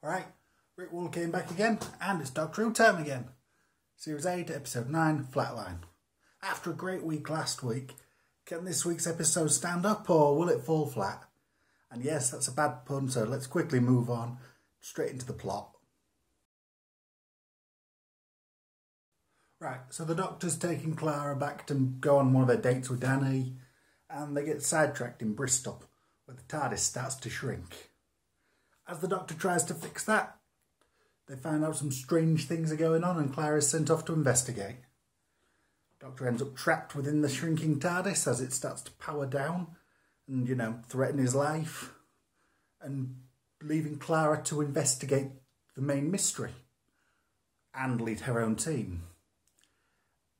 Alright, Rick Wall came back again, and it's Doctor Who time again. Series 8, Episode 9, Flatline. After a great week last week, can this week's episode stand up or will it fall flat? And yes, that's a bad pun, so let's quickly move on straight into the plot. Right, so the Doctor's taking Clara back to go on one of their dates with Danny, and they get sidetracked in Bristol, where the TARDIS starts to shrink. As the Doctor tries to fix that, they find out some strange things are going on and Clara is sent off to investigate. Doctor ends up trapped within the shrinking TARDIS as it starts to power down and, threaten his life, and leaving Clara to investigate the main mystery and lead her own team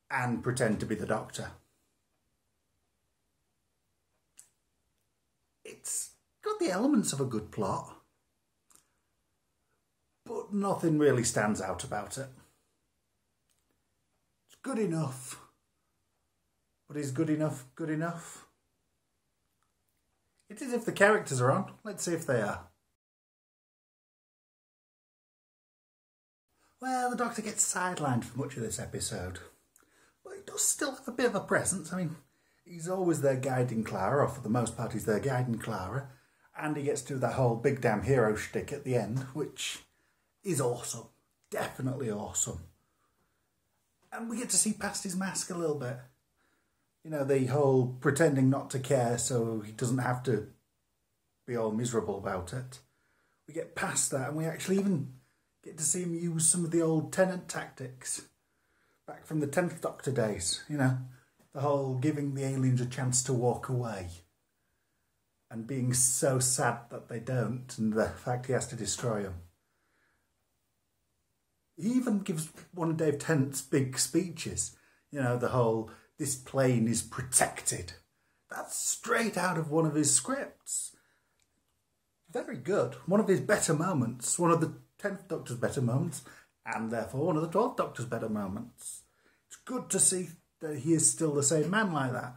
and pretend to be the Doctor. It's got the elements of a good plot, but nothing really stands out about it. It's good enough, but is good enough good enough? It is if the characters are on. Let's see if they are. Well, the Doctor gets sidelined for much of this episode, but he does still have a bit of a presence. I mean, he's always there guiding Clara, or for the most part he's there guiding Clara, and he gets to do that whole big damn hero shtick at the end, which is awesome. Definitely awesome. And we get to see past his mask a little bit. The whole pretending not to care so he doesn't have to be all miserable about it. We get past that and we actually even get to see him use some of the old Tennant tactics back from the 10th Doctor days. The whole giving the aliens a chance to walk away and being so sad that they don't, and the fact he has to destroy them. He even gives one of Dave Tennant's big speeches. The whole, this plane is protected. That's straight out of one of his scripts. Very good. One of his better moments. One of the 10th Doctor's better moments. And therefore one of the 12th Doctor's better moments. It's good to see that he is still the same man like that.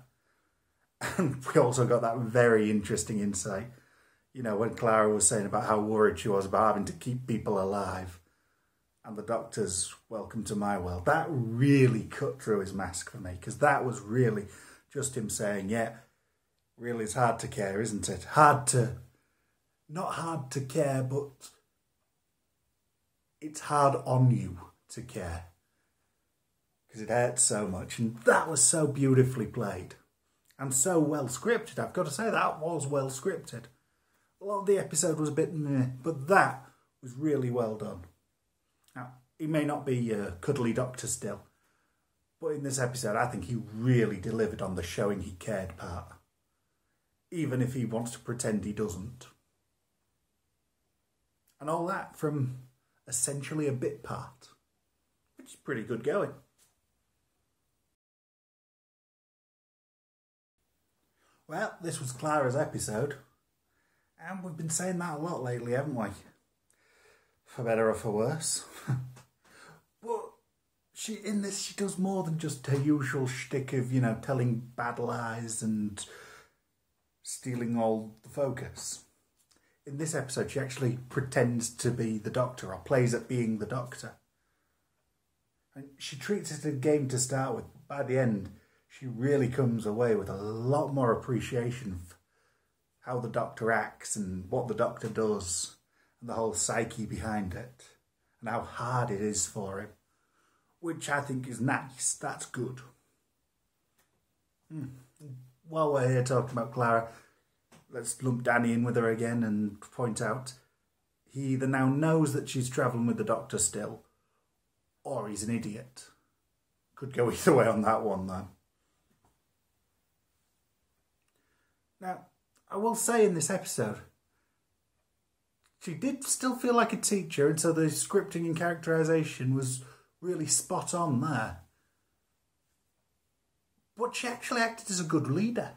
And we also got that very interesting insight. When Clara was saying about how worried she was about having to keep people alive. And the Doctor's welcome to my world. That really cut through his mask for me, because that was really just him saying, yeah, really it's hard to care, isn't it? Not hard to care, but it's hard on you to care. Because it hurts so much. And that was so beautifully played. And so well scripted. I've got to say, that was well scripted. A lot of the episode was a bit meh, but that was really well done. Now, he may not be a cuddly Doctor still, but in this episode I think he really delivered on the showing he cared part, even if he wants to pretend he doesn't. And all that from essentially a bit part, which is pretty good going. Well, this was Clara's episode, and we've been saying that a lot lately, haven't we? For better or for worse. But she does more than just her usual shtick of, telling bad lies and stealing all the focus. In this episode, she actually pretends to be the Doctor, or plays at being the Doctor. And she treats it as a game to start with. By the end, she really comes away with a lot more appreciation of how the Doctor acts and what the Doctor does. And the whole psyche behind it, and how hard it is for him, which I think is nice. That's good. While we're here talking about Clara, let's lump Danny in with her again and point out he either now knows that she's travelling with the Doctor still, or he's an idiot. Could go either way on that one, though. Now, I will say in this episode, she did still feel like a teacher, and so the scripting and characterisation was really spot on there. But she actually acted as a good leader.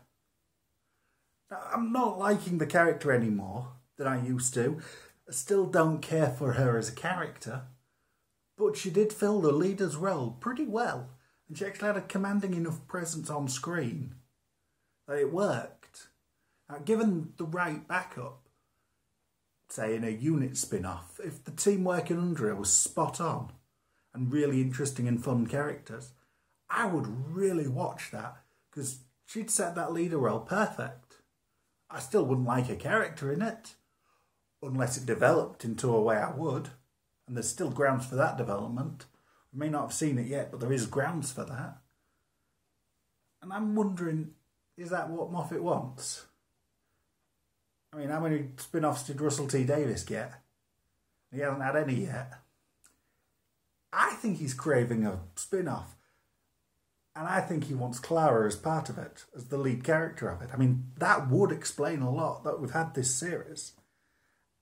Now, I'm not liking the character anymore than I used to. I still don't care for her as a character. But she did fill the leader's role pretty well. And she actually had a commanding enough presence on screen that it worked. Now, given the right backup, say in a unit spin-off, if the team working under her was spot on and really interesting and fun characters, I would really watch that, because she'd set that leader role perfect. I still wouldn't like a character in it, unless it developed into a way I would, and there's still grounds for that development. We may not have seen it yet, but there is grounds for that. And I'm wondering, is that what Moffat wants? I mean, how many spin-offs did Russell T Davies get? He hasn't had any yet. I think he's craving a spin-off. And I think he wants Clara as part of it, as the lead character of it. I mean, that would explain a lot that we've had this series.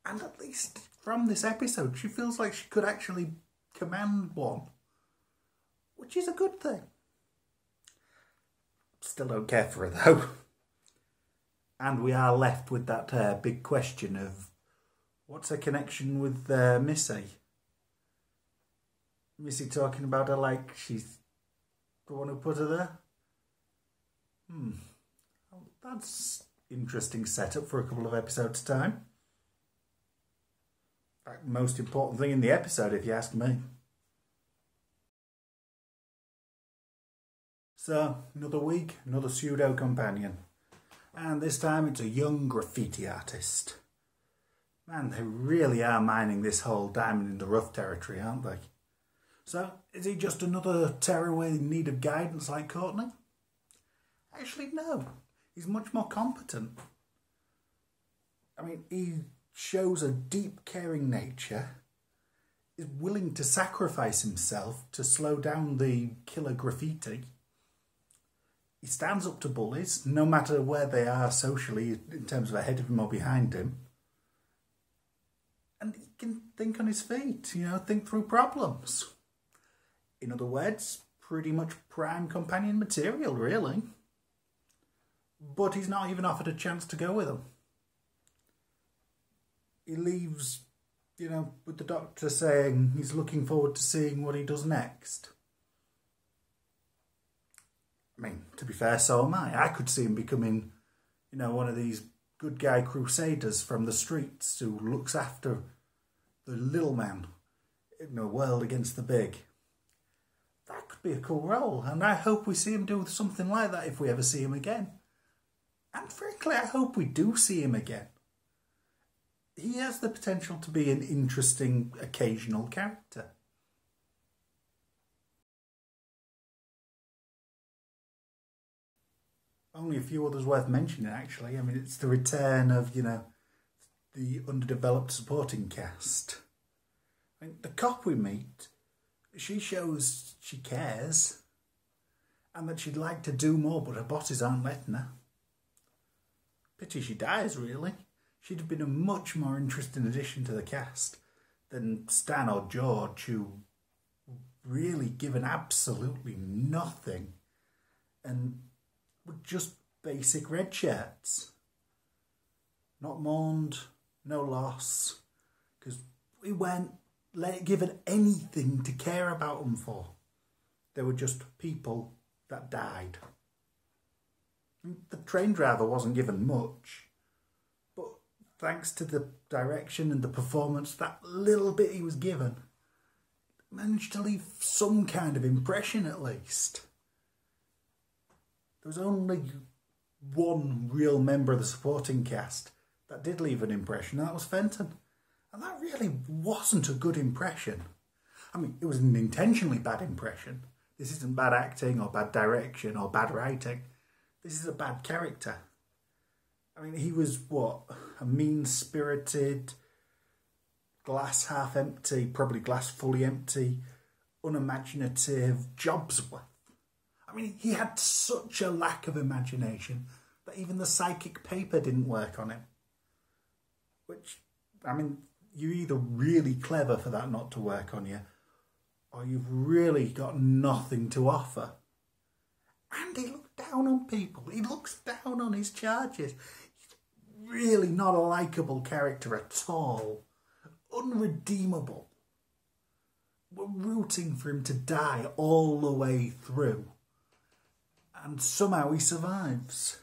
And at least from this episode, she feels like she could actually command one, which is a good thing. Still don't care for her, though. And we are left with that big question of what's her connection with Missy? Missy talking about her like she's the one who put her there? Well, that's interesting setup for a couple of episodes' time. In fact, most important thing in the episode, if you ask me. So, another week, another pseudo-companion. And this time it's a young graffiti artist. Man, they really are mining this whole diamond in the rough territory, aren't they? So, is he just another tearaway in need of guidance like Courtney? Actually, no. He's much more competent. I mean, he shows a deep, caring nature, is willing to sacrifice himself to slow down the killer graffiti. He stands up to bullies, no matter where they are socially, in terms of ahead of him or behind him. And he can think on his feet, think through problems. In other words, pretty much prime companion material, really. But he's not even offered a chance to go with them. He leaves, with the doctor saying he's looking forward to seeing what he does next. I mean, to be fair, so am I. I could see him becoming, one of these good guy crusaders from the streets who looks after the little man in a world against the big. That could be a cool role, and I hope we see him do something like that if we ever see him again. And frankly, I hope we do see him again. He has the potential to be an interesting occasional character. Only a few others worth mentioning, actually. I mean, it's the return of, the underdeveloped supporting cast. I mean, the cop we meet, she shows she cares and that she'd like to do more, but her bosses aren't letting her. Pity she dies, really. She'd have been a much more interesting addition to the cast than Stan or George, who really given absolutely nothing and were just basic red shirts. Not mourned, no loss, because we weren't given anything to care about them for. They were just people that died. The train driver wasn't given much, but thanks to the direction and the performance, that little bit he was given managed to leave some kind of impression at least. There was only one real member of the supporting cast that did leave an impression, and that was Fenton. And that really wasn't a good impression. I mean, it was an intentionally bad impression. This isn't bad acting or bad direction or bad writing. This is a bad character. I mean, he was, a mean-spirited, glass half empty, probably glass fully empty, unimaginative Jobsworth. I mean, he had such a lack of imagination that even the psychic paper didn't work on him. Which, I mean, you're either really clever for that not to work on you, or you've really got nothing to offer. And he looked down on people. He looks down on his charges. He's really not a likeable character at all. Unredeemable. We're rooting for him to die all the way through. And somehow he survives.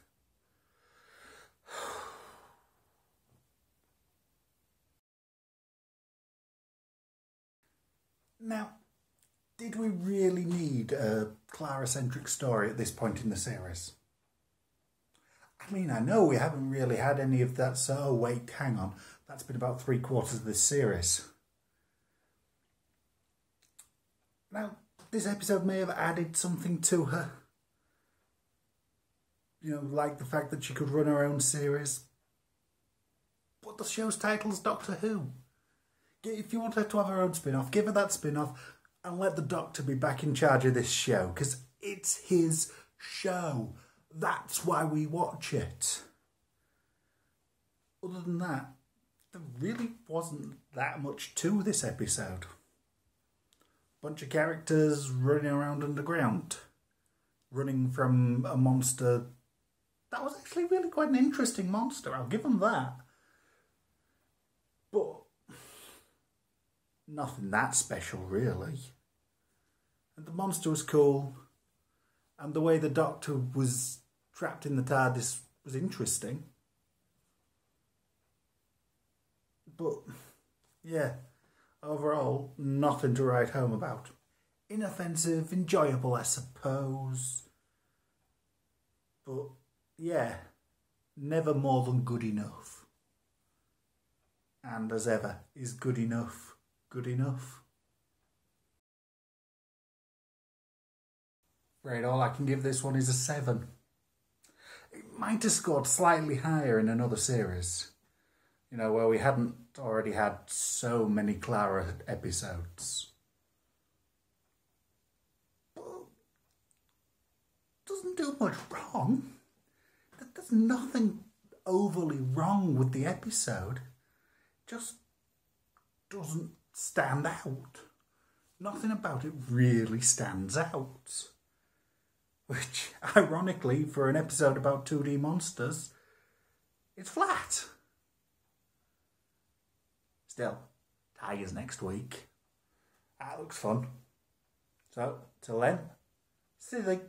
Now, did we really need a Clara-centric story at this point in the series? I mean, I know we haven't really had any of that, so oh, wait, hang on. That's been about 3/4 of this series. Now, this episode may have added something to her. You know, like the fact that she could run her own series. But the show's title's Doctor Who. If you want her to have her own spin-off, give her that spin-off and let the Doctor be back in charge of this show, because it's his show. That's why we watch it. Other than that, there really wasn't that much to this episode. Bunch of characters running around underground, running from a monster. That was actually really quite an interesting monster, I'll give them that. But nothing that special, really. And the monster was cool, and the way the Doctor was trapped in the TARDIS was interesting. But, yeah, overall, nothing to write home about. Inoffensive, enjoyable, I suppose. But, yeah, never more than good enough. And as ever, is good enough good enough? Right, all I can give this one is a 7. It might have scored slightly higher in another series. You know, where we hadn't already had so many Clara episodes. But doesn't do much wrong. There's nothing overly wrong with the episode. Just doesn't stand out. Nothing about it really stands out. Which, ironically, for an episode about 2D monsters, it's flat. Still, Tigers next week. That looks fun. So, till then, see you.